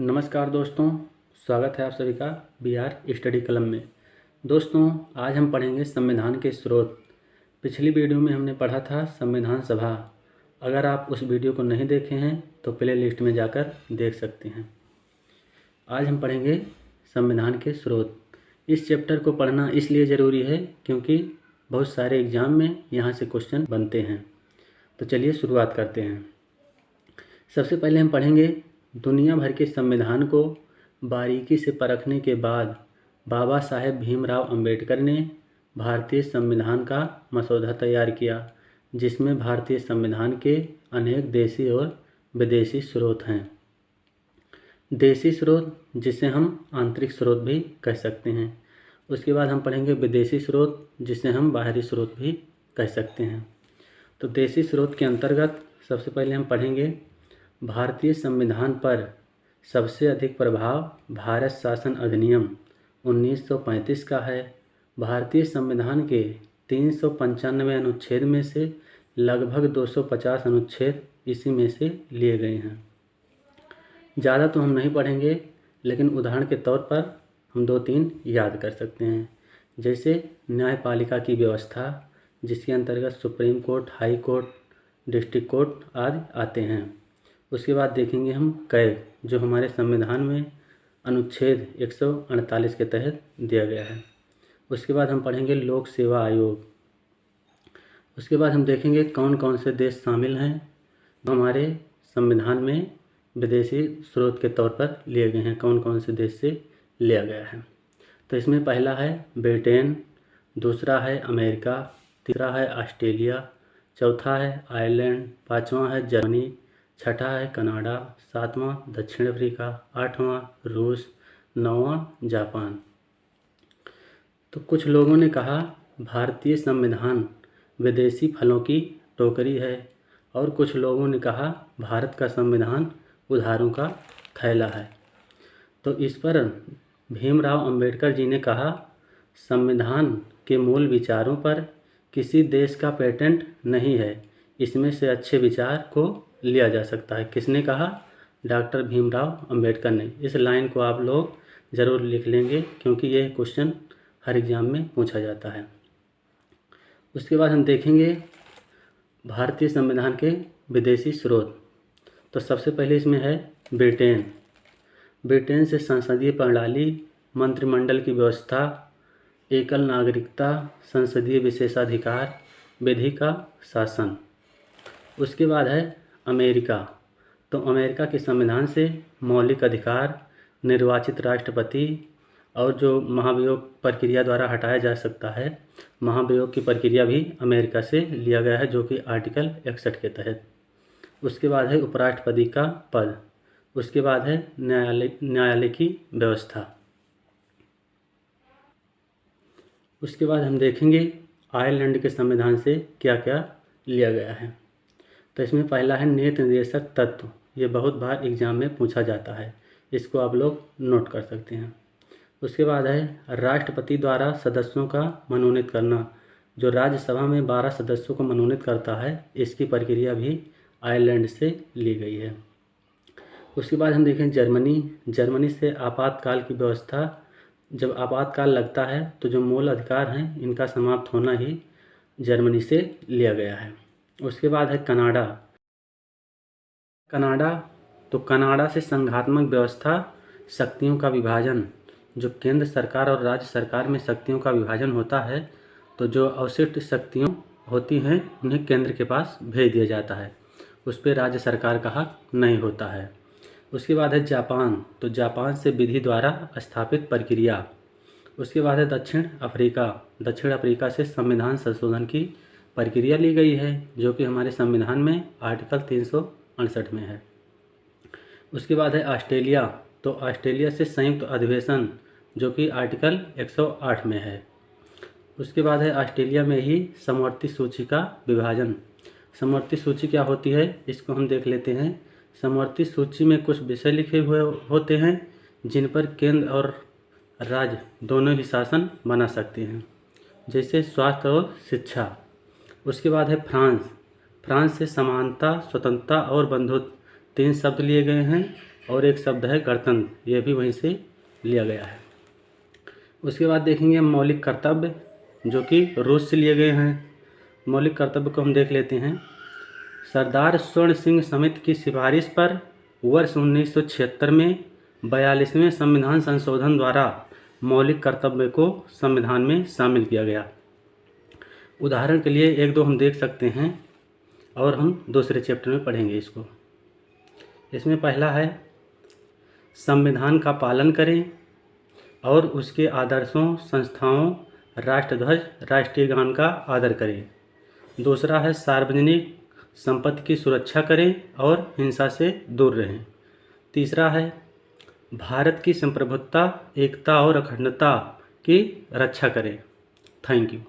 नमस्कार दोस्तों, स्वागत है आप सभी का BR स्टडी क्लब में। दोस्तों, आज हम पढ़ेंगे संविधान के स्रोत। पिछली वीडियो में हमने पढ़ा था संविधान सभा। अगर आप उस वीडियो को नहीं देखे हैं तो प्ले लिस्ट में जाकर देख सकते हैं। आज हम पढ़ेंगे संविधान के स्रोत। इस चैप्टर को पढ़ना इसलिए ज़रूरी है क्योंकि बहुत सारे एग्ज़ाम में यहाँ से क्वेश्चन बनते हैं। तो चलिए शुरुआत करते हैं। सबसे पहले हम पढ़ेंगे दुनिया भर के संविधान को बारीकी से परखने के बाद बाबा साहेब भीमराव अंबेडकर ने भारतीय संविधान का मसौदा तैयार किया, जिसमें भारतीय संविधान के अनेक देशी और विदेशी स्रोत हैं। देशी स्रोत जिसे हम आंतरिक स्रोत भी कह सकते हैं। उसके बाद हम पढ़ेंगे विदेशी स्रोत जिसे हम बाहरी स्रोत भी कह सकते हैं। तो देशी स्रोत के अंतर्गत सबसे पहले हम पढ़ेंगे भारतीय संविधान पर सबसे अधिक प्रभाव भारत शासन अधिनियम 1935 का है। भारतीय संविधान के 395 अनुच्छेद में से लगभग 250 अनुच्छेद इसी में से लिए गए हैं। ज़्यादा तो हम नहीं पढ़ेंगे, लेकिन उदाहरण के तौर पर हम 2-3 याद कर सकते हैं। जैसे न्यायपालिका की व्यवस्था, जिसके अंतर्गत supreme court, high court, district court आदि आते हैं। उसके बाद देखेंगे हम कैग, जो हमारे संविधान में अनुच्छेद 148 के तहत दिया गया है। उसके बाद हम पढ़ेंगे लोक सेवा आयोग। उसके बाद हम देखेंगे कौन कौन से देश शामिल हैं जो हमारे संविधान में विदेशी स्रोत के तौर पर लिए गए हैं, कौन कौन से देश से लिया गया है। तो इसमें पहला है ब्रिटेन, दूसरा है अमेरिका, तीसरा है ऑस्ट्रेलिया, चौथा है आयरलैंड, पाँचवा है जर्मनी, छठा है कनाडा, सातवां दक्षिण अफ्रीका, आठवां रूस, नौवां जापान। तो कुछ लोगों ने कहा भारतीय संविधान विदेशी फलों की टोकरी है, और कुछ लोगों ने कहा भारत का संविधान उधारों का थैला है। तो इस पर भीमराव अंबेडकर जी ने कहा संविधान के मूल विचारों पर किसी देश का पेटेंट नहीं है, इसमें से अच्छे विचार को लिया जा सकता है। किसने कहा? डॉक्टर भीमराव अंबेडकर ने। इस लाइन को आप लोग ज़रूर लिख लेंगे क्योंकि यह क्वेश्चन हर एग्ज़ाम में पूछा जाता है। उसके बाद हम देखेंगे भारतीय संविधान के विदेशी स्रोत। तो सबसे पहले इसमें है ब्रिटेन। ब्रिटेन से संसदीय प्रणाली, मंत्रिमंडल की व्यवस्था, एकल नागरिकता, संसदीय विशेषाधिकार, विधि का शासन। उसके बाद है अमेरिका। तो अमेरिका के संविधान से मौलिक अधिकार, निर्वाचित राष्ट्रपति और जो महाभियोग प्रक्रिया द्वारा हटाया जा सकता है, महाभियोग की प्रक्रिया भी अमेरिका से लिया गया है, जो कि आर्टिकल 61 के तहत। उसके बाद है उपराष्ट्रपति का पद। उसके बाद है न्यायालय की व्यवस्था। उसके बाद हम देखेंगे आयरलैंड के संविधान से क्या क्या लिया गया है। तो इसमें पहला है नीति निर्देशक तत्व। ये बहुत बार एग्जाम में पूछा जाता है, इसको आप लोग नोट कर सकते हैं। उसके बाद है राष्ट्रपति द्वारा सदस्यों का मनोनीत करना। जो राज्यसभा में 12 सदस्यों को मनोनीत करता है, इसकी प्रक्रिया भी आयरलैंड से ली गई है। उसके बाद हम देखें जर्मनी से आपातकाल की व्यवस्था। जब आपातकाल लगता है तो जो मूल अधिकार हैं, इनका समाप्त होना ही जर्मनी से लिया गया है। उसके बाद है कनाडा। तो कनाडा से संघात्मक व्यवस्था, शक्तियों का विभाजन। जो केंद्र सरकार और राज्य सरकार में शक्तियों का विभाजन होता है, तो जो अवशिष्ट शक्तियाँ होती हैं उन्हें केंद्र के पास भेज दिया जाता है, उस पर राज्य सरकार का हक नहीं होता है। उसके बाद है जापान। तो जापान से विधि द्वारा स्थापित प्रक्रिया। उसके बाद है दक्षिण अफ्रीका से संविधान संशोधन की प्रक्रिया ली गई है, जो कि हमारे संविधान में आर्टिकल 368 में है। उसके बाद है ऑस्ट्रेलिया। तो ऑस्ट्रेलिया से संयुक्त अधिवेशन, जो कि आर्टिकल 108 में है। उसके बाद है ऑस्ट्रेलिया में ही समवर्ती सूची का विभाजन। समवर्ती सूची क्या होती है, इसको हम देख लेते हैं। समवर्ती सूची में कुछ विषय लिखे हुए होते हैं जिन पर केंद्र और राज्य दोनों ही शासन बना सकते हैं, जैसे स्वास्थ्य और शिक्षा। उसके बाद है फ्रांस से समानता, स्वतंत्रता और बंधुत्व 3 शब्द लिए गए हैं, और एक शब्द है गणतंत्र, ये भी वहीं से लिया गया है। उसके बाद देखेंगे मौलिक कर्तव्य जो कि रूस से लिए गए हैं। मौलिक कर्तव्य को हम देख लेते हैं। सरदार स्वर्ण सिंह समिति की सिफारिश पर वर्ष 1976 में 42वें संविधान संशोधन द्वारा मौलिक कर्तव्य को संविधान में शामिल किया गया। उदाहरण के लिए एक दो हम देख सकते हैं और हम दूसरे चैप्टर में पढ़ेंगे इसको। इसमें पहला है संविधान का पालन करें और उसके आदर्शों, संस्थाओं, राष्ट्रध्वज, राष्ट्रीय गान का आदर करें। दूसरा है सार्वजनिक संपत्ति की सुरक्षा करें और हिंसा से दूर रहें। तीसरा है भारत की संप्रभुता, एकता और अखंडता की रक्षा करें। Thank you.